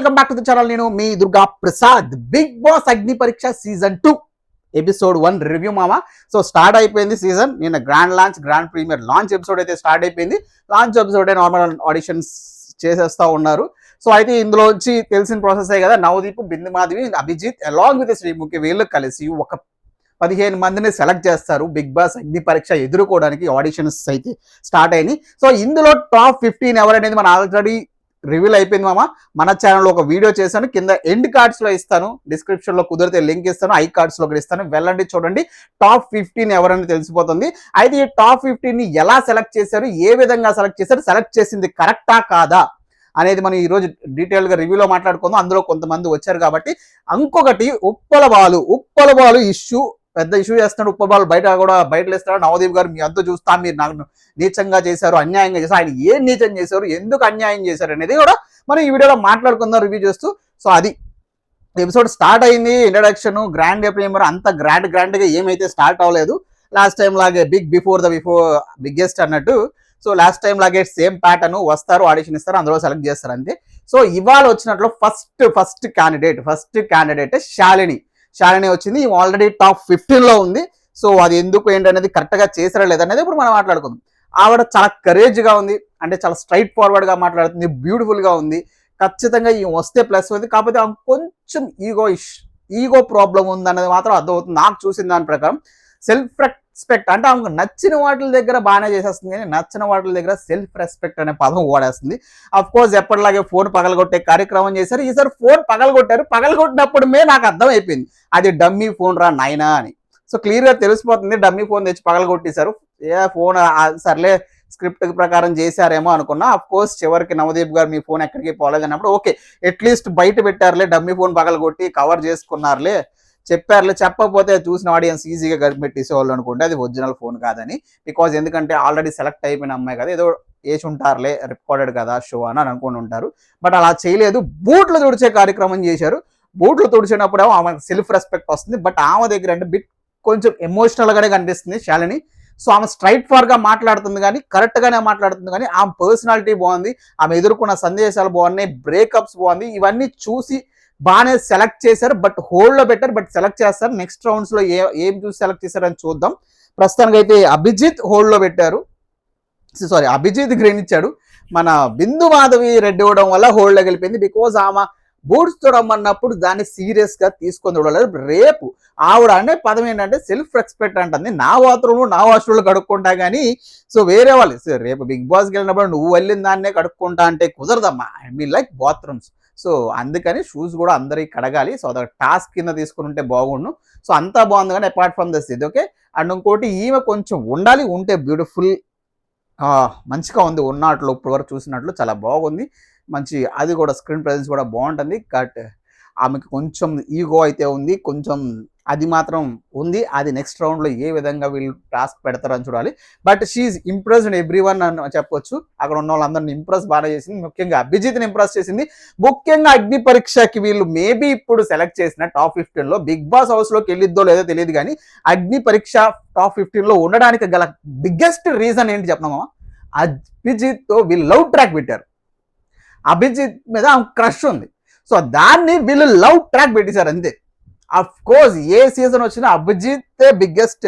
Welcome back to the channel. నేను మీ Durga Prasad. Big boss అగ్ని పరీక్ష సీజన్ 2 ఎపిసోడ్ 1 రివ్యూ మామ. సో స్టార్ట్ అయిపోయింది సీజన్. నిన్న గ్రాండ్ ప్రీమియర్ లాంచ్ ఎపిసోడ్ అయితే స్టార్ట్ అయిపోయింది. లాంచ్ ఎపిసోడ్ నార్మల్ ఆడిషన్స్ చేసేస్తా ఉన్నారు. సో అయితే ఇందులో వచ్చి తెలిసిన ప్రాసెస్ కదా, నవదీప్, బిందు మాధవి, అభిజిత్ అలాంగ్ విత్ శ్రీముఖి వీళ్ళు కలిసి ఒక 15 మందిని సెలెక్ట్ చేస్తారు బిగ్ బాస్ అగ్ని పరీక్ష ఎదుర్కోవడానికి. ఆడిషన్స్ అయితే స్టార్ట్ అయినాయి. సో ఇందులో టాప్ 15 ఎవరనేది మన ఆల్రెడీ రివీల్ అయిపోయింది మామ. మన ఛానల్లో ఒక వీడియో చేశాను, కింద ఎండ్ కార్డ్స్ లో ఇస్తాను, డిస్క్రిప్షన్ లో కుదిరితే లింక్ ఇస్తాను, ఐ కార్డ్స్ లో కూడా ఇస్తాను, వెళ్ళండి చూడండి. టాప్ 15 ఎవరని తెలిసిపోతుంది. అయితే ఈ టాప్ 15 ని ఎలా సెలెక్ట్ చేశారు, ఏ విధంగా సెలెక్ట్ చేశారు, సెలెక్ట్ చేసింది కరెక్టా కాదా అనేది మనం ఈ రోజు డీటెయిల్ గా రివ్యూలో మాట్లాడుకుందాం. అందులో కొంతమంది వచ్చారు కాబట్టి. ఇంకొకటి ఉప్పల బాలు ఇష్యూ పెద్ద ఇష్యూ చేస్తున్నాడు. ఉప్పబాలు బయట వేస్తున్నాడు. నవదీప్ గారు మీ అంతా చూస్తా, మీరు నాకు నీచంగా చేశారు, అన్యాయంగా చేశారు, ఆయన ఏం నీచం చేశారు, ఎందుకు అన్యాయం చేశారు అనేది కూడా మనం ఈ వీడియోలో మాట్లాడుకుందాం రివ్యూ చేస్తూ. సో అది ఎపిసోడ్ స్టార్ట్ అయింది. ఇంట్రడక్షన్, గ్రాండ్ ప్రీమియర్ అంత గ్రాండ్ గా ఏమైతే స్టార్ట్ అవ్వలేదు. లాస్ట్ టైం లాగే బిఫోర్ బిగ్గెస్ట్ అన్నట్టు. సో లాస్ట్ టైం లాగే సేమ్ ప్యాటర్న్, వస్తారు, ఆడిషన్ ఇస్తారు, అందులో సెలెక్ట్ చేస్తారు అంతే. సో ఇవాళ వచ్చినట్లు ఫస్ట్ క్యాండిడేట్ శాలిని వచ్చింది. ఆల్రెడీ టాప్ 15 లో ఉంది. సో అది ఎందుకు ఏంటనేది కరెక్ట్ గా చేసారా లేదనేది ఇప్పుడు మనం మాట్లాడుకుందాం. ఆవిడ చాలా కరేజ్ గా ఉంది, అంటే చాలా స్ట్రైట్ ఫార్వర్డ్ గా మాట్లాడుతుంది, బ్యూటిఫుల్ గా ఉంది. ఖచ్చితంగా ఈ వస్తే ప్లస్ ఉంది. కాకపోతే కొంచెం ఈగో ప్రాబ్లం ఉంది అన్నది మాత్రం అర్థమవుతుంది నాకు చూసిన దాని ప్రకారం. సెల్ఫ్ రెస్పెక్ట్ అంటే ఆమెకు నచ్చిన వాటి దగ్గర బాగానే చేసేస్తుంది, కానీ నచ్చిన వాటి దగ్గర సెల్ఫ్ రెస్పెక్ట్ అనే పదం ఓడేస్తుంది. అఫ్ కోర్స్ ఎప్పటిలాగే ఫోన్ పగలగొట్టే కార్యక్రమం చేశారు. ఈసారి ఫోన్ పగలగొట్టినప్పుడుమే నాకు అర్థం అయిపోయింది అది డమ్మీ ఫోన్ రా నాయనా అని. సో క్లియర్ గా తెలిసిపోతుంది, డమ్మీ ఫోన్ తెచ్చి పగలగొట్టేశారు. ఫోన్ సర్లే స్క్రిప్ట్ ప్రకారం చేశారేమో అనుకున్నా. అఫ్ కోర్స్ చివరికి నవదీప్ గారు మీ ఫోన్ ఎక్కడికి పోలేదు అన్నప్పుడు ఓకే, అట్లీస్ట్ బయట పెట్టారులే, డమ్మీ ఫోన్ పగలగొట్టి కవర్ చేసుకున్నారులే, చెప్పారులే. చెప్పకపోతే చూసిన ఆడియన్స్ ఈజీగా గడిపెట్టేసేవాళ్ళు అనుకుంటే అది ఒరిజినల్ ఫోన్ కాదని. బికాజ్ ఎందుకంటే ఆల్రెడీ సెలెక్ట్ అయిపోయిన అమ్మాయి కదా, ఏదో వేసి ఉంటారులే, రికార్డెడ్ కదా షో అని అనుకుని ఉంటారు. బట్ అలా చేయలేదు, బూట్లు తుడిచే కార్యక్రమం చేశారు. బూట్లు తుడిచినప్పుడు ఆమెకు సెల్ఫ్ రెస్పెక్ట్ వస్తుంది. బట్ ఆమె దగ్గర అంటే కొంచెం ఎమోషనల్ గానే కనిపిస్తుంది శాలిని. సో ఆమె స్ట్రైట్ ఫార్ గా మాట్లాడుతుంది, కానీ కరెక్ట్ గానే మాట్లాడుతుంది, కానీ ఆమె పర్సనాలిటీ బాగుంది, ఆమె ఎదుర్కొన్న సందేశాలు బాగున్నాయి, బ్రేకప్స్ బాగుంది. ఇవన్నీ చూసి బాగానే సెలెక్ట్ చేశారు. బట్ హోల్డ్ లో పెట్టారు, బట్ సెలెక్ట్ చేస్తారు. నెక్స్ట్ రౌండ్స్ లో ఏం చూసి సెలెక్ట్ చేశారని చూద్దాం. ప్రస్తుతానికి అయితే అభిజిత్ హోల్డ్ లో పెట్టారు, అభిజిత్ గ్రీన్ ఇచ్చాడు. మన బిందు మాధవి రెడ్ ఇవ్వడం వల్ల హోల్డ్ లో గెలిపింది. బికాజ్ ఆమె బూట్స్ తోడమన్నప్పుడు దాన్ని సీరియస్ గా తీసుకొని చూడలేదు. రేపు ఆవిడ అనే పదం ఏంటంటే సెల్ఫ్ రెస్పెక్ట్ అంటుంది. నా బాత్రూమ్ నా వాష్రూమ్లు కడుక్కుంటా కానీ సో వేరే వాళ్ళు రేపు బిగ్ బాస్కి వెళ్ళినప్పుడు నువ్వు వెళ్ళిన దాన్నే కడుక్కుంటా అంటే కుదరదమ్మా. I mean like bathrooms. So అందుకని షూస్ కూడా అందరికి కడగాలి. సో అదొక టాస్క్ కింద తీసుకుని ఉంటే బాగుండు. సో అంతా బాగుంది, కానీ అపార్ట్ ఫ్రమ్ దిస్ ఇది ఓకే. అండ్ ఇంకోటి ఈమె కొంచెం ఉండాలి, ఉంటే బ్యూటిఫుల్ మంచిగా ఉంది. ఉన్నట్లు ఇప్పుడు వరకు చూసినట్లు చాలా బాగుంది, మంచి అది కూడా స్క్రీన్ ప్రెజెన్స్ కూడా బాగుంటుంది. బట్ ఆమెకి కొంచెం ఈగో అయితే ఉంది, కొంచెం అది మాత్రం ఉంది. అది నెక్స్ట్ రౌండ్లో ఏ విధంగా వీళ్ళు టాస్క్ పెడతారని చూడాలి. బట్ షీఈ్ ఇంప్రెస్డ్ ఎవ్రీవన్ అని చెప్పొచ్చు. అక్కడ ఉన్న వాళ్ళందరినీ ఇంప్రెస్ బాగా చేసింది, ముఖ్యంగా అభిజిత్ని ఇంప్రెస్ చేసింది. ముఖ్యంగా అగ్ని పరీక్షకి వీళ్ళు మేబీ ఇప్పుడు సెలెక్ట్ చేసిన టాప్ 15 లో బిగ్ బాస్ హౌస్లోకి వెళ్ళిద్దో లేదో తెలియదు, కానీ అగ్ని పరీక్ష టాప్ 15 లో ఉండడానికి గల బిగ్గెస్ట్ రీజన్ ఏంటి చెప్పినామా, అభిజిత్తో వీళ్ళు లవ్ ట్రాక్ పెట్టారు. అభిజిత్ మీద క్రష్ ఉంది. సో దాన్ని వీళ్ళు లవ్ ట్రాక్ పెట్టేశారు అంతే. అఫ్ కోర్స్ ఏ సీజన్ వచ్చినా Abhijeet biggest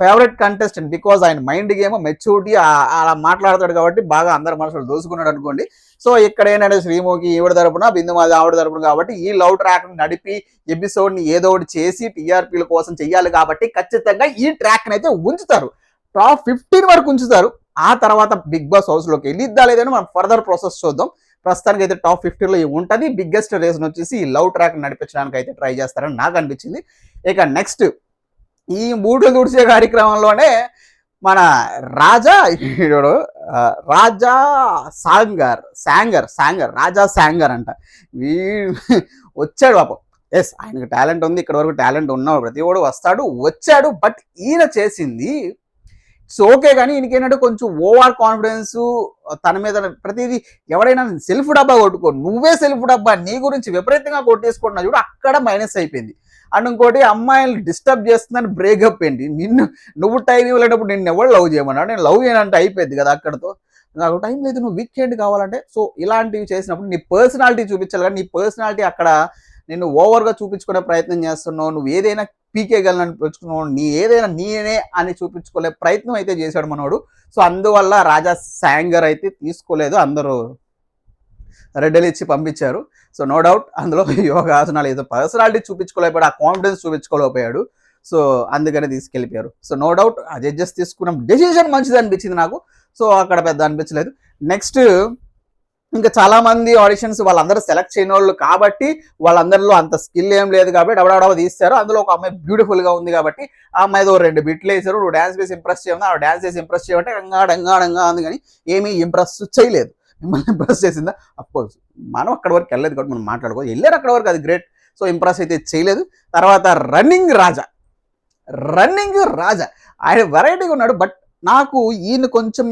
favourite contestant. Because ఆయన మైండ్ గేమ్ మెచ్యూరిటీ అలా మాట్లాడతాడు కాబట్టి బాగా అందరి మనసులు దోసుకున్నాడు అనుకోండి. సో ఇక్కడ ఏంటంటే శ్రీముఖి ఈవిడ తరపున, బిందుమాధవి ఆవిడ తరపున కాబట్టి ఈ లవ్ ట్రాక్ నడిపి ఎపిసోడ్ని ఏదో ఒకటి చేసి టీఆర్పీల కోసం చెయ్యాలి కాబట్టి ఖచ్చితంగా ఈ ట్రాక్ని అయితే ఉంచుతారు. టాప్ 15 వరకు ఉంచుతారు. ఆ తర్వాత బిగ్ బాస్ హౌస్లోకి వెళ్ళిద్దా లేదని మనం ఫర్దర్ ప్రాసెస్ చూద్దాం. ప్రస్తుతానికి అయితే టాప్ 15 లో ఉంటుంది. బిగ్గెస్ట్ రీజన్ వచ్చేసి ఈ లవ్ ట్రాక్ నడిపించడానికి అయితే ట్రై చేస్తారని నాకు అనిపించింది. ఇక నెక్స్ట్ ఈ బూట్లు తుడిచే కార్యక్రమంలోనే మన రాజా సాంగర్ అంట వచ్చాడు పాపం. ఎస్, ఆయనకు టాలెంట్ ఉంది, ఇక్కడ వరకు టాలెంట్ ఉన్నాడు, ప్రతి ఒడు వచ్చాడు. బట్ ఈయన చేసింది సో ఓకే, కానీ ఈయనకేంటంటే కొంచెం ఓవర్ కాన్ఫిడెన్స్ తన మీద. ప్రతిదీ ఎవరైనా సెల్ఫ్ డబ్బా కొట్టుకో, నువ్వే సెల్ఫ్ డబ్బా, నీ గురించి విపరీతంగా కొట్టేసుకుంటున్నా చూడు, అక్కడ మైనస్ అయిపోయింది. అండ్ ఇంకోటి అమ్మాయిలు డిస్టర్బ్ చేస్తుందని బ్రేకప్ ఏంటి, నువ్వు టైం ఇవ్వలేటప్పుడు నిన్ను ఎవరు లవ్ చేయమన్నాడు, నేను లవ్ చేయనంటే అయిపోయింది కదా అక్కడతో. నాకు టైం లేదు, నువ్వు వీకెండ్ కావాలంటే. సో ఇలాంటివి చేసినప్పుడు నీ పర్సనాలిటీ చూపించాలి, కానీ నీ పర్సనాలిటీ అక్కడ నేను ఓవర్గా చూపించుకునే ప్రయత్నం చేస్తున్నావు, నువ్వు ఏదైనా పీకేయగలను పెంచుకున్నావు, నీ ఏదైనా నేనే అని చూపించుకోలే ప్రయత్నం అయితే చేశాడు మనోడు. సో అందువల్ల రాజా శాంగర్ అయితే తీసుకోలేదు, అందరూ రెడ్డలు ఇచ్చి పంపించారు. సో నో డౌట్ అందులో యోగాసనాలు ఏదో పర్సనాలిటీ చూపించుకోలేకపోయాడు, ఆ కాన్ఫిడెన్స్ చూపించుకోలేకపోయాడు. సో అందుకనే తీసుకెళ్ళిపోయారు. సో నో డౌట్ ఆ జడ్జెస్ తీసుకున్న డెసిషన్ మంచిది అనిపించింది నాకు. సో అక్కడ పెద్ద అనిపించలేదు. నెక్స్ట్ ఇంకా చాలా మంది ఆడిషన్స్ వాళ్ళందరూ సెలెక్ట్ చేయని వాళ్ళు కాబట్టి వాళ్ళందరిలో అంత స్కిల్ ఏం లేదు కాబట్టి ఎవడెవడవ తీస్తారు. అందులో ఒక అమ్మాయి బ్యూటిఫుల్ గా ఉంది కాబట్టి ఆ అమ్మాయితో 2 బిట్లు వేసారు. నువ్వు డాన్స్ వేసి ఇంప్రెస్ చేయమని, ఆ డాన్స్ వేసి ఇంప్రెస్ చేయమంటే డంగా ఉంది, కానీ ఏమీ ఇంప్రెస్ చేయలేదు. మిమ్మల్ని ఇంప్రెస్ చేసిందా? అఫ్కోర్స్ మనం అక్కడ వరకు వెళ్ళలేదు కాబట్టి మనం మాట్లాడుకో, వెళ్ళారు అక్కడ వరకు, అది గ్రేట్. సో ఇంప్రెస్ అయితే చేయలేదు. తర్వాత రన్నింగ్ రాజా ఆయన వెరైటీగా ఉన్నాడు. బట్ నాకు ఈయన కొంచెం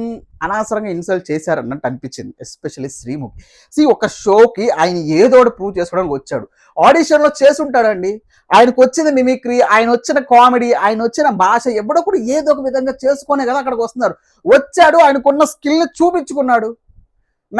అనవసరంగా ఇన్సల్ట్ చేశారు అన్నట్టు అనిపించింది, ఎస్పెషల్లీ శ్రీముఖి. ఒక షోకి ఆయన ఏదో ఒకటి ప్రూవ్ చేసుకోవడానికి వచ్చాడు. ఆడిషన్లో చేసుంటాడండి, ఆయనకు వచ్చిన మిమిక్రీ, ఆయన వచ్చిన కామెడీ, ఆయన వచ్చిన భాష ఎవడో కూడా ఏదో ఒక విధంగా చేసుకునే కదా అక్కడికి వస్తున్నారు. వచ్చాడు, ఆయనకున్న స్కిల్ చూపించుకున్నాడు,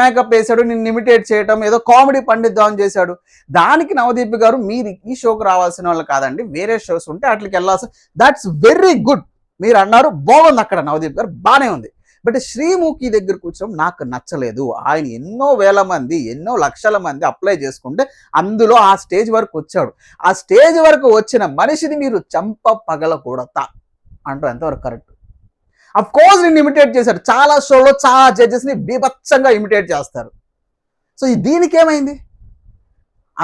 మేకప్ వేసాడు, నిన్ను ఇమిటేట్ చేయటం, ఏదో కామెడీ పండిద్దామని చేశాడు. దానికి నవదీప్ గారు మీరు ఈ షోకి రావాల్సిన వాళ్ళు కాదండి, వేరే షోస్ ఉంటే అట్లకి వెళ్ళాల్సి, దట్స్ వెరీ గుడ్. మీరు అన్నారు బాగుంది, అక్కడ నవదీప్ గారు బాగానే ఉంది. బట్ శ్రీముఖి దగ్గర కూర్చోడం నాకు నచ్చలేదు. ఆయన ఎన్నో వేల మంది, ఎన్నో లక్షల మంది అప్లై చేసుకుంటే అందులో ఆ స్టేజ్ వరకు వచ్చాడు. ఆ స్టేజ్ వరకు వచ్చిన మనిషిని మీరు చంప పగలకూడతా అంటారు, ఎంతవరకు కరెక్ట్? అఫ్ కోర్స్ నిన్ను ఇమిటేట్ చేశారు. చాలా షోలో చాలా జడ్జెస్ని బీభత్సంగా ఇమిటేట్ చేస్తారు. సో దీనికి ఏమైంది?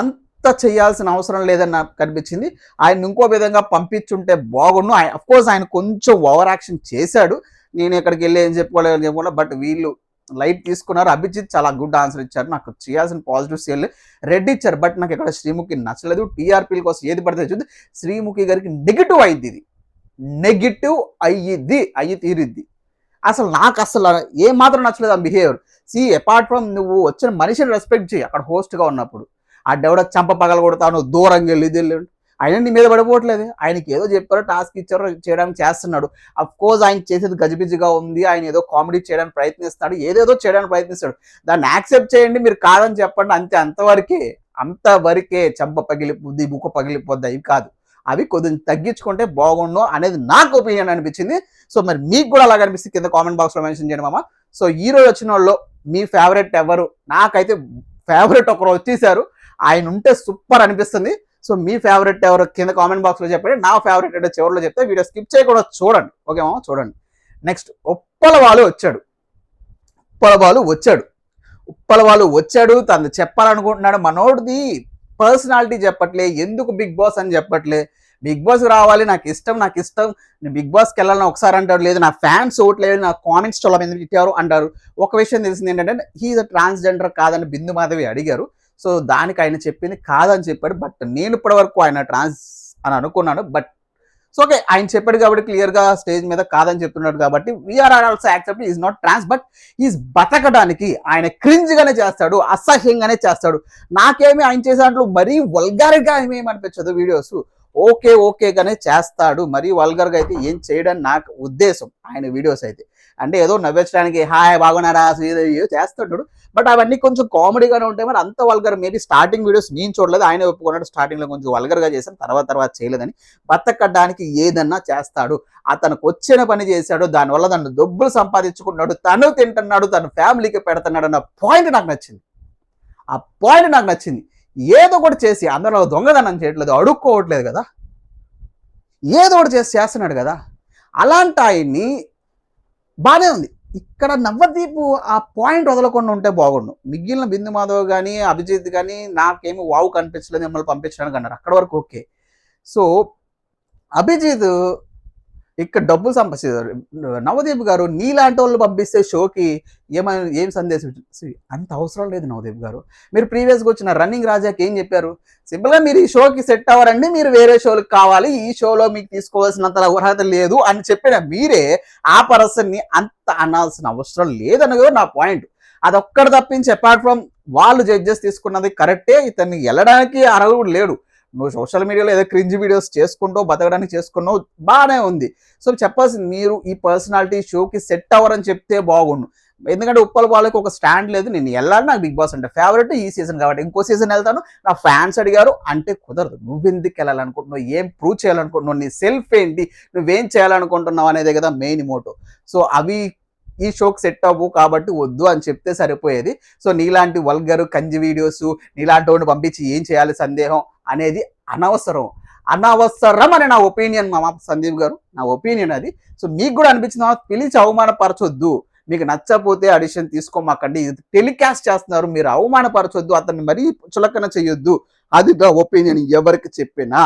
అంత చేయాల్సిన అవసరం లేదని నాకు కనిపించింది. ఆయన ఇంకో విధంగా పంపించుంటే బాగుండు. అఫ్ కోర్స్ ఆయన కొంచెం ఓవర్ యాక్షన్ చేశాడు. నేను ఎక్కడికి వెళ్ళి ఏం చెప్పుకోలేదు, బట్ వీళ్ళు లైట్ తీసుకున్నారు. అభిజిత్ చాలా గుడ్ ఆన్సర్ ఇచ్చారు, నాకు చేయాల్సిన పాజిటివ్స్ రెడ్ ఇచ్చారు. బట్ నాకు ఇక్కడ శ్రీముఖి నచ్చలేదు. టీఆర్పీల కోసం ఏది పడితే చూద్ది, శ్రీముఖి గారికి నెగిటివ్ అయింది, ఇది నెగిటివ్ అయ్యి తీరిద్ది. అసలు నాకు అసలు ఏం మాత్రం నచ్చలేదు ఆ బిహేవియర్. అపార్ట్ ఫ్రమ్ నువ్వు వచ్చిన మనిషిని రెస్పెక్ట్ చేయి అక్కడ హోస్ట్గా ఉన్నప్పుడు. ఆ డెవడ చంప పగల కొడతాను, దూరంగా వెళ్ళి ఇది ఆయన నీ మీద పడిపోవట్లేదు. ఆయనకి ఏదో చెప్పారో, టాస్క్ ఇచ్చారో, చేయడానికి చేస్తున్నాడు. అఫ్ కోర్స్ ఆయన చేసేది గజిబిజిగా ఉంది, ఆయన ఏదో కామెడీ చేయడానికి ప్రయత్నిస్తాడు, ఏదేదో చేయడానికి ప్రయత్నిస్తాడు. దాన్ని యాక్సెప్ట్ చేయండి, మీరు కాదని చెప్పండి, అంతవరకే చంప పగిలిపోద్ది, ముక్క పగిలిపోద్ది, అవి కాదు. అవి కొద్దిగా తగ్గించుకుంటే బాగుండు అనేది నాకు ఒపీనియన్ అనిపించింది. సో మరి మీకు కూడా అలాగ అనిపిస్తుంది కింద కామెంట్ బాక్స్లో మెన్షన్ చేయండి మామ. సో ఈరోజు వచ్చిన వాళ్ళు మీ ఫేవరెట్ ఎవరు? నాకైతే ఫేవరెట్ ఒకరు వచ్చేసారు, ఆయన ఉంటే సూపర్ అనిపిస్తుంది. సో మీ ఫేవరెట్ ఎవరు కింద కామెంట్ బాక్స్లో చెప్పండి. నా ఫేవరెట్ అంటే చివరిలో చెప్తే వీడియో స్కిప్ చేయకుండా చూడండి, ఓకే మామ? చూడండి. నెక్స్ట్ ఉప్పలవాలు వచ్చాడు. తను చెప్పాలనుకుంటున్నాడు. మనోడిది పర్సనాలిటీ చెప్పట్లే, ఎందుకు బిగ్ బాస్ అని చెప్పట్లే. బిగ్ బాస్కి రావాలి, నాకు ఇష్టం, నేను బిగ్ బాస్కి వెళ్ళాలని ఒకసారి అంటాడు, లేదు నా ఫ్యాన్స్ ఓట్లేదు, నా కామెంట్స్ చాలా మంది ఇచ్చారు అంటారు. ఒక విషయం తెలిసింది ఏంటంటే హీఈస్ ట్రాన్స్జెండర్ కాదని బిందు మాధవి అడిగారు. సో దానికి ఆయన చెప్పింది కాదని చెప్పాడు. బట్ నేను ఇప్పటి వరకు ఆయన ట్రాన్స్ అని అనుకున్నాను. బట్ సో ఓకే, ఆయన చెప్పాడు కాబట్టి క్లియర్గా స్టేజ్ మీద కాదని చెప్తున్నాడు కాబట్టి we are also accept is not trans. But is బతకడానికి ఆయన క్రింజ్గానే చేస్తాడు, అసహ్యంగానే చేస్తాడు. నాకేమి ఆయన చేసే దాంట్లో మరీ వల్గార్గా ఏమేమి అనిపించదు. వీడియోస్ ఓకేగానే చేస్తాడు, మరీ వల్గర్గా అయితే ఏం చేయడానికి నాకు ఉద్దేశం. ఆయన వీడియోస్ అయితే అంటే ఏదో నవ్వించడానికి హాయ్ బాగున్నారా చేస్తాడు. బట్ అవన్నీ కొంచెం కామెడీగానే ఉంటాయి. మరి అంత వల్గర్ మేబీ స్టార్టింగ్ వీడియోస్ నేను చూడలేదు, ఆయన ఒప్పుకున్నాడు స్టార్టింగ్లో కొంచెం వల్గర్గా చేశాను, తర్వాత చేయలేదని. బతకడానికి ఏదన్నా చేస్తాడు. అతనికి వచ్చిన పని చేశాడు, దానివల్ల తను డబ్బులు సంపాదించుకున్నాడు, తను తింటున్నాడు, తన ఫ్యామిలీకి పెడుతున్నాడు అన్న పాయింట్ నాకు నచ్చింది. ఏదో ఒకటి చేసి అందరూ దొంగదనం చేయట్లేదు, అడుక్కోవట్లేదు కదా, ఏదో ఒకటి చేస్తున్నాడు కదా. అలాంటి ఆయన్ని బాగానే ఉంది. ఇక్కడ నవదీప్ ఆ పాయింట్ వదలకుండా ఉంటే బాగుండు. మిగిలిన బిందు మాధవ్ కానీ అభిజిత్ కానీ నాకేమి వావు కనిపించలేదు, మిమ్మల్ని పంపించడానికి అన్నారు, అక్కడ వరకు ఓకే. సో అభిజిత్ ఇక్కడ డబ్బులు సంపాదించారు. నవదీప్ గారు నీలాంటి వాళ్ళు పంపిస్తే షోకి ఏం సందేశం? అంత అవసరం లేదు నవదీప్ గారు. మీరు ప్రీవియస్గా వచ్చిన రన్నింగ్ రాజాకి ఏం చెప్పారు? సింపుల్గా మీరు ఈ షోకి సెట్ అవ్వరండి, మీరు వేరే షోలకు కావాలి, ఈ షోలో మీకు తీసుకోవాల్సినంత అర్హత లేదు అని చెప్పిన మీరే ఆ పర్సన్ని అంత అనాల్సిన అవసరం లేదన్నది నా పాయింట్. అదొక్కటి తప్పించి అపార్ట్ ఫ్రమ్ వాళ్ళు జడ్జెస్ తీసుకున్నది కరెక్టే, ఇతన్ని వెళ్ళడానికి అర్హుడు లేడు. నువ్వు సోషల్ మీడియాలో ఏదో క్రింజ్ వీడియోస్ చేసుకుంటూ బతకడానికి చేసుకున్నావు, బాగానే ఉంది. సో చెప్పాల్సింది మీరు ఈ పర్సనాలిటీ షోకి సెట్ అవ్వరని చెప్తే బాగుండు. ఎందుకంటే ఉప్పల్ బాలకి ఒక స్టాండ్ లేదు, నేను వెళ్ళాలి, నాకు బిగ్ బాస్ అంటే ఫేవరెట్ ఈ సీజన్ కాబట్టి ఇంకో సీజన్ వెళ్తాను, నా ఫ్యాన్స్ అడిగారు అంటే కుదరదు. నువ్వెందుకు వెళ్ళాలనుకుంటున్నావు, ఏం ప్రూవ్ చేయాలనుకుంటున్నావు, నీ సెల్ఫ్ ఏంటి, నువ్వేం చేయాలనుకుంటున్నావు అనేదే కదా మెయిన్ మోటో. సో అవి ఈ షోకి సెట్ అవ్వు కాబట్టి వద్దు అని చెప్తే సరిపోయేది. సో నీలాంటి వల్గరు కంజి వీడియోస్ నీలాంటి వాడిని పంపించి ఏం చేయాలి సందేహం అనేది అనవసరం అని నా ఒపీనియన్ మామ సందీప్ గారు, నా ఒపీనియన్ అది. సో మీకు కూడా అనిపించిన పిలిచి అవమానపరచొద్దు, మీకు నచ్చకపోతే ఆడిషన్ తీసుకోమాకండి, ఇది టెలికాస్ట్ చేస్తున్నారు, మీరు అవమానపరచొద్దు, అతన్ని మరీ చులకన చేయొద్దు, అది నా ఒపీనియన్. ఎవరికి చెప్పినా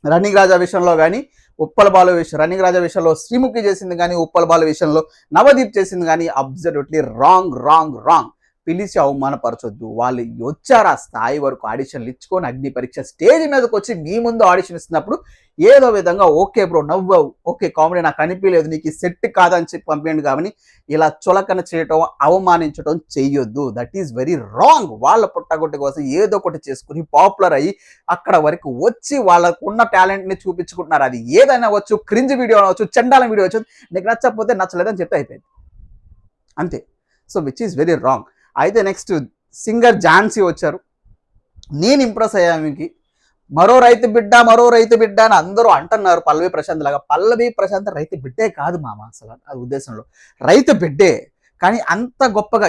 రన్నింగ్ రాజా విషయంలో కానీ ఉప్పల్ బాలు విషయం, రన్నింగ్ రాజా విషయంలో శ్రీముఖి చేసింది కానీ ఉప్పల్ బాలు విషయంలో నవదీప్ చేసింది కానీ అబ్సల్యూట్లీ రాంగ్. పిలిచి అవమానపరచొద్దు. వాళ్ళు వచ్చారు ఆ స్థాయి వరకు ఆడిషన్లు ఇచ్చుకొని అగ్ని పరీక్ష స్టేజ్ మీదకి వచ్చి మీ ముందు ఆడిషన్ ఇస్తున్నప్పుడు ఏదో విధంగా ఓకే బ్రో నవ్వావు, ఓకే కామెడీ నాకు అనిపించలేదు, నీకు సెట్ కాదని చెప్పి పంపించండి. కానీ ఇలా చులకన చేయటం అవమానించడం చెయ్యొద్దు, దట్ ఈస్ వెరీ రాంగ్. వాళ్ళ పుట్టగొట్టి కోసం ఏదో ఒకటి చేసుకుని పాపులర్ అయ్యి అక్కడ వరకు వచ్చి వాళ్ళకున్న టాలెంట్ని చూపించుకుంటున్నారు. అది ఏదైనా వచ్చు, క్రింజ్ వీడియో అవచ్చు, చండాలం వీడియో వచ్చు, నీకు నచ్చకపోతే నచ్చలేదని చెప్తే అయిపోయింది అంతే. So which is very wrong. అయితే నెక్స్ట్ సింగర్ ఝాన్సీ వచ్చారు, నేను ఇంప్రెస్ అయ్యామికి. మరో రైతు బిడ్డ అని అందరూ అంటున్నారు పల్లవి ప్రశాంత్ లాగా. పల్లవి ప్రశాంత్ రైతు బిడ్డే కాదు మామ, అసలు అది ఉద్దేశంలో రైతు బిడ్డే, కానీ అంత గొప్పగా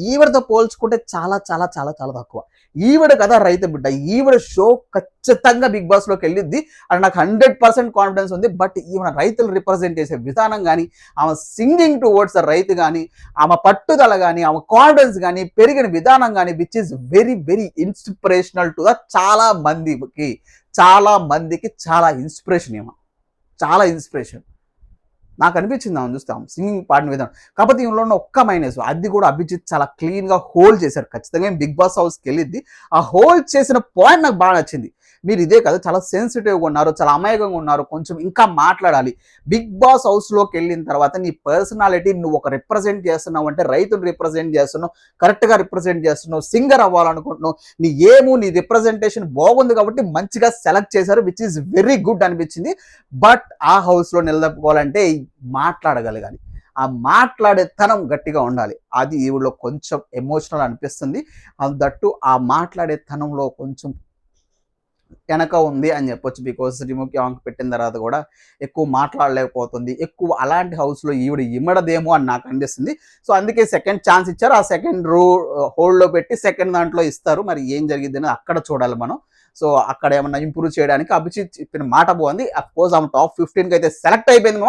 ఈవిడతో పోల్చుకుంటే చాలా చాలా చాలా చాలా తక్కువ. ఈవిడ కదా రైతు బిడ్డ, ఈవిడ షో ఖచ్చితంగా బిగ్ బాస్లోకి వెళ్ళిద్ది అని నాకు 100% కాన్ఫిడెన్స్ ఉంది. బట్ ఈవిడ రైతులు రిప్రజెంట్ చేసే విధానం కానీ, ఆమె సింగింగ్ టు వర్డ్స్ రైతు కానీ, ఆమె పట్టుదల కానీ, ఆమె కాన్ఫిడెన్స్ కానీ, పెరిగిన విధానం కానీ which is very very inspirational to the చాలా మందికి చాలా ఇన్స్పిరేషన్. ఏమో చాలా ఇన్స్పిరేషన్ నాకు అనిపించింది ఆమె చూస్తాం సింగింగ్ పాడిన విధానం. కాకపోతే ఈమెలో ఉన్న ఒక్క మైనస్, అది కూడా అభిజిత్ చాలా క్లీన్గా హోల్డ్ చేశారు. ఖచ్చితంగా బిగ్ బాస్ హౌస్కి వెళ్ళిద్ది. ఆ హోల్డ్ చేసిన పాయింట్ నాకు బాగా నచ్చింది. మీరు ఇదే కదా చాలా సెన్సిటివ్గా ఉన్నారు, చాలా అమాయకంగా ఉన్నారు, కొంచెం ఇంకా మాట్లాడాలి. బిగ్ బాస్ హౌస్లోకి వెళ్ళిన తర్వాత నీ పర్సనాలిటీ నువ్వు ఒక రిప్రజెంట్ చేస్తున్నావు అంటే రైతును రిప్రజెంట్ చేస్తున్నావు, కరెక్ట్గా రిప్రజెంట్ చేస్తున్నావు, సింగర్ అవ్వాలనుకుంటున్నావు, నీ రిప్రజెంటేషన్ బాగుంది కాబట్టి మంచిగా సెలెక్ట్ చేశారు, విచ్ ఈస్ వెరీ గుడ్ అనిపించింది. బట్ ఆ హౌస్లో నిలదొక్కుకోవాలంటే మాట్లాడగలగాలి, ఆ మాట్లాడే తనం గట్టిగా ఉండాలి. అది ఈవిడలో కొంచెం ఎమోషనల్ అనిపిస్తుంది. దట్టు ఆ మాట్లాడే తనంలో కొంచెం వెనక ఉంది అని చెప్పొచ్చు. బికాస్ శ్రీముఖి ఆమెకు పెట్టిన తర్వాత కూడా ఎక్కువ మాట్లాడలేకపోతుంది. ఎక్కువ అలాంటి హౌస్లో ఈవిడ ఇమ్మడదేమో అని నాకు అనిపిస్తుంది. సో అందుకే సెకండ్ ఛాన్స్ ఇచ్చారు. ఆ సెకండ్ హోల్డ్లో పెట్టి సెకండ్ దాంట్లో ఇస్తారు. మరి ఏం జరిగింది అనేది అక్కడ చూడాలి మనం. సో అక్కడ ఏమన్నా ఇంప్రూవ్ చేయడానికి అభిజిత్ చెప్పిన మాట బాగుంది. అఫ్ కోర్స్ ఆమె టాప్ 15కి అయితే సెలెక్ట్ అయిపోయింది.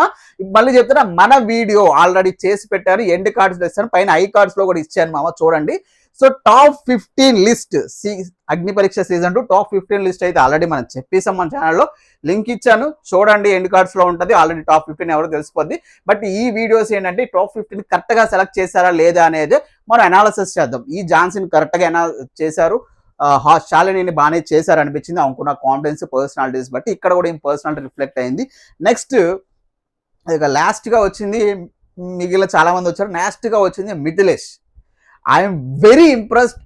మళ్ళీ చెప్తున్నా, మన వీడియో ఆల్రెడీ చేసి పెట్టాను, ఎండ్ కార్డ్స్లో ఇస్తాను, పైన ఐ కార్డ్స్లో కూడా ఇచ్చాను మామ, చూడండి. సో టాప్ 15 లిస్ట్ అగ్ని పరీక్ష సీజన్ 2 టాప్ 15 లిస్ట్ అయితే ఆల్రెడీ మనం చెప్పేసాం, మన ఛానల్లో లింక్ ఇచ్చాను, చూడండి, ఎండ్ కార్డ్స్లో ఉంటుంది. ఆల్రెడీ టాప్ 15 ఎవరో తెలిసిపోద్ది. బట్ ఈ వీడియోస్ ఏంటంటే టాప్ 15 కరెక్ట్గా సెలెక్ట్ చేశారా లేదా అనేది మనం అనాలిసిస్ చేద్దాం. ఈ ఝాన్సీని కరెక్ట్గా చేశారు, శాలినిని బాగానే చేశారు అనిపించింది. అనుకున్న కాన్ఫిడెన్స్, పర్సనాలిటీస్ బట్టి ఇక్కడ కూడా ఏం పర్సనాలిటీ రిఫ్లెక్ట్ అయింది. నెక్స్ట్ ఇక లాస్ట్గా వచ్చింది, మిగిలిన చాలా మంది వచ్చారు, లాస్ట్గా వచ్చింది Mithilesh. I'm very impressed,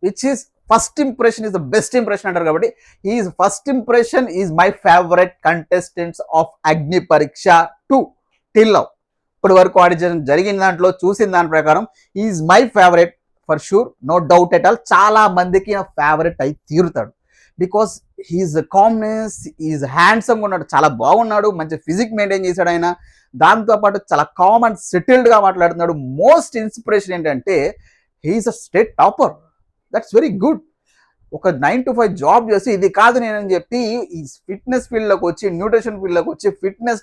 which is first impression is the best impression అంటారు కాబట్టి is first impression is my favourite contestants of అగ్ని పరీక్ష 2 టిల్ నౌ. ఇప్పటి వరకు ఆడిషన్ జరిగిన దాంట్లో చూసిన దాని ప్రకారం is my favourite for sure, no doubt at all. చాలా మందికి నా ఫేవరెట్ అయి తీరుతాడు. బికాస్ హీఈస్ కామ్నెస్, ఈజ్ హ్యాండ్సమ్గా ఉన్నాడు, చాలా బాగున్నాడు, మంచి ఫిజిక్ మెయింటైన్ చేశాడు ఆయన. దాంతోపాటు చాలా కామ్ అండ్ సెటిల్డ్గా మాట్లాడుతున్నాడు. మోస్ట్ ఇన్స్పిరేషన్ ఏంటంటే he's a state topper, that's very good. ఒక 9 to 5 జాబ్ చేసి ఇది కాదు నేనని చెప్పి ఈ ఫిట్నెస్ ఫీల్డ్లోకి వచ్చి, న్యూట్రిషన్ ఫీల్డ్లోకి వచ్చి ఫిట్నెస్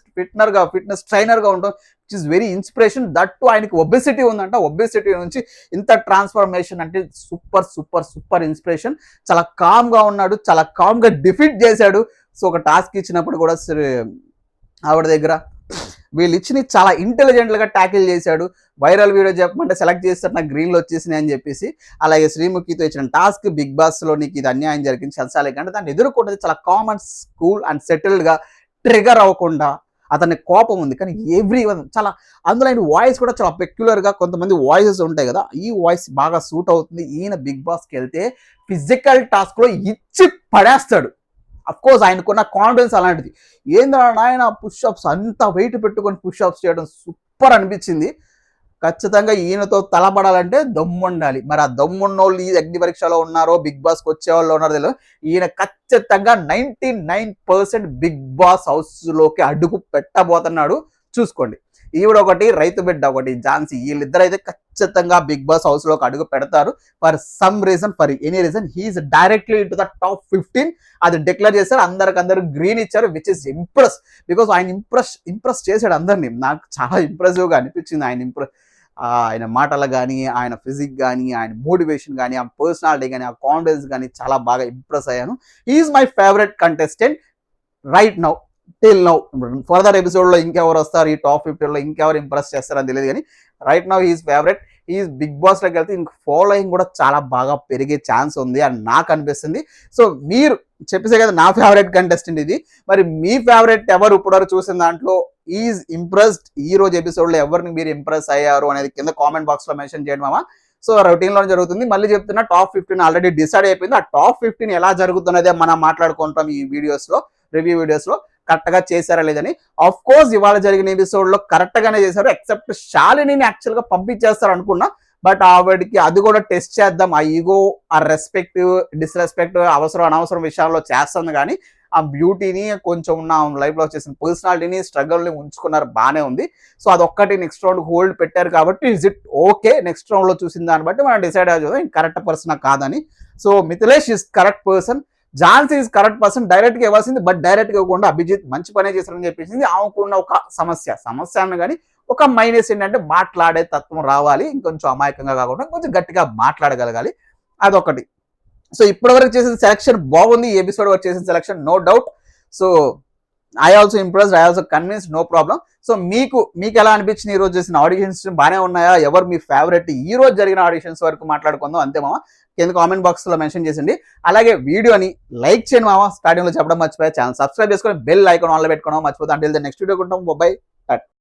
ట్రైనర్గా ఉండడం which is very inspiration. That ఆయనకి ఒబెసిటీ ఉందంట, ఒబెసిటీ నుంచి ఇంత ట్రాన్స్ఫర్మేషన్ అంటే సూపర్ సూపర్ సూపర్ ఇన్స్పిరేషన్. చాలా కామ్గా ఉన్నాడు, చాలా కామ్గా డిఫీట్ చేశాడు. సో ఒక టాస్క్ ఇచ్చినప్పుడు కూడా ఆవిడ దగ్గర వీళ్ళు ఇచ్చిన చాలా ఇంటెలిజెంట్గా ట్యాకిల్ చేశాడు. వైరల్ వీడియో చెప్పమంటే సెలెక్ట్ చేస్తారు, నాకు గ్రీన్లో వచ్చేసినాయి అని చెప్పేసి. అలాగే శ్రీముఖితో ఇచ్చిన టాస్క్ బిగ్ బాస్లో నీకు ఇది అన్యాయం జరిగింది చంచాలి అంటే దాన్ని ఎదుర్కొంటే చాలా కామన్, కూల్ అండ్ సెటిల్డ్గా, ట్రిగర్ అవ్వకుండా. అతని కోపం ఉంది కానీ చాలా అందులో ఆయన వాయిస్ కూడా చాలా పెక్యులర్గా, కొంతమంది వాయిసెస్ ఉంటాయి కదా, ఈ వాయిస్ బాగా సూట్ అవుతుంది. ఈయన బిగ్ బాస్కి వెళ్తే ఫిజికల్ టాస్క్లో ఇచ్చి పడేస్తాడు. అఫ్కోర్స్ ఆయనకున్న కాన్ఫిడెన్స్ అలాంటిది. ఏంద్రా నాయన పుష్అప్స్, అంత వెయిట్ పెట్టుకొని పుష్అప్స్ చేయడం సూపర్ అనిపించింది. ఖచ్చితంగా ఈయనతో తలపడాలంటే దమ్ముండాలి. మరి ఆ దమ్మున్నోళ్ళు ఈ అగ్ని పరీక్షలో ఉన్నారో, బిగ్ బాస్‌కి వచ్చేవాళ్ళు ఉన్నారో తెలవదు. ఈయన ఖచ్చితంగా 99% బిగ్ బాస్ హౌస్‌లోకి అడుగు పెట్టబోతున్నాడు. చూసుకోండి. ఈవిడ ఒకటి, రైతు బిడ్డ ఒకటి ఝాన్సీ, వీళ్ళిద్దరైతే ఖచ్చితంగా బిగ్ బాస్ హౌస్‌లోకి అడుగు పెడతారు. For some reason, for any reason he is directly into the top 15 అది డిక్లేర్ చేశారు. అందరికందరూ గ్రీన్ ఇచ్చారు, విచ్ ఇస్ ఇంప్రెస్. బికాస్ ఆయన ఇంప్రెస్ చేశాడు అందరినీ. నాకు చాలా ఇంప్రెసివ్‌గా అనిపించింది ఆయన మాటలు కానీ, ఆయన ఫిజిక్ కానీ, ఆయన మోటివేషన్ కానీ, ఆ పర్సనాలిటీ కానీ, ఆ కాన్ఫిడెన్స్ కానీ చాలా బాగా ఇంప్రెస్ అయ్యాను. Is my favourite contestant right now, till now. Further ఎపిసోడ్లో ఇంకెవరు వస్తారు, ఈ టాప్ 15లో ఇంకెవరు ఇంప్రెస్ చేస్తారని తెలియదు కానీ right now is favourite. Is big బాస్లోకి వెళ్తే ఇంక ఫాలోయింగ్ కూడా చాలా బాగా పెరిగే ఛాన్స్ ఉంది అని నాకు అనిపిస్తుంది. సో మీరు చెప్పేసే కదా నా ఫేవరెట్ కంటెస్టెంట్ ఇది. మరి మీ ఫేవరెట్ ఎవరు ఇప్పటివరకు చూసిన దాంట్లో ఈజ్ ఇంప్రెస్డ్, ఈ రోజు ఎపిసోడ్లో ఎవరిని మీరు ఇంప్రెస్ అయ్యారు అనేది కింద కామెంట్ బాక్స్లో మెన్షన్ చేయండి మామ. సో రొటీన్లో జరుగుతుంది. మళ్ళీ చెప్తున్నా, టాప్ 15 ఆల్రెడీ డిసైడ్ అయిపోయింది. ఆ టాప్ 15 ఎలా జరుగుతున్నదే మనం మాట్లాడుకుంటాం ఈ వీడియోస్లో, రివ్యూ వీడియోస్లో. కరెక్ట్గా చేశారా లేదని. ఆఫ్ కోర్స్ ఇవాళ జరిగిన ఎపిసోడ్లో కరెక్ట్గానే చేశారు, ఎక్సెప్ట్ శాలిని యాక్చువల్గా పంపించేస్తారు అనుకున్నా. బట్ ఆవిడకి అది కూడా టెస్ట్ చేద్దాం, ఆ ఈగో, ఆ రెస్పెక్ట్, డిస్రెస్పెక్ట్, అవసరం అనవసరం విషయాల్లో చేస్తుంది. కానీ ఆ బ్యూటీని, కొంచెం ఉన్న లైఫ్లో చేసిన పర్సనాలిటీని, స్ట్రగల్ని ఉంచుకున్నారు, బాగానే ఉంది. సో అదొక్కటి నెక్స్ట్ రౌండ్ హోల్డ్ పెట్టారు కాబట్టి ఇజ్ ఇట్ ఓకే. నెక్స్ట్ రౌండ్లో చూసిన దాన్ని బట్టి మనం డిసైడ్ అయ్యేది కరెక్ట్ పర్సన్ కాదని. So Mithilesh is correct person, Jhansi is correct person. డైరెక్ట్గా ఇవ్వాల్సింది, బట్ డైరెక్ట్గా ఇవ్వకుండా అభిజిత్ మంచి పనే చేశారని చెప్పేసింది. ఆమెకున్న ఒక సమస్య అన్న కానీ ఒక మైనస్ ఏంటంటే మాట్లాడే తత్వం రావాలి, ఇంకొంచెం అమాయకంగా కాకుండా కొంచెం గట్టిగా మాట్లాడగలగాలి, అదొకటి. సో ఇప్పటివరకు చేసిన సెలక్షన్ బాగుంది, ఈ ఎపిసోడ్ వరకు చేసిన selection no doubt. So I also impressed, I also convinced, no problem. So మీకు ఎలా అనిపించింది ఈ రోజు చేసిన ఆడిషన్స్? బాగానే ఉన్నాయా? ఎవరు మీ ఫేవరెట్? ఈ రోజు జరిగిన ఆడిషన్స్ వరకు మాట్లాడుకుందాం అంతే మామ. కింద కామెంట్ బాక్స్లో మెన్షన్ చేసింది. అలాగే వీడియోని లైక్ చేయండి మామ. స్టార్టింగ్లో చెప్పడం మర్చిపోయా. ఛానల్ సబ్స్క్రైబ్ చేసుకొని బెల్ ఐకాన్ ఆన్లో పెట్టుకోవడం మర్చిపోతాం. అంటే నెక్స్ట్ వీడియో కొంటాం. బై.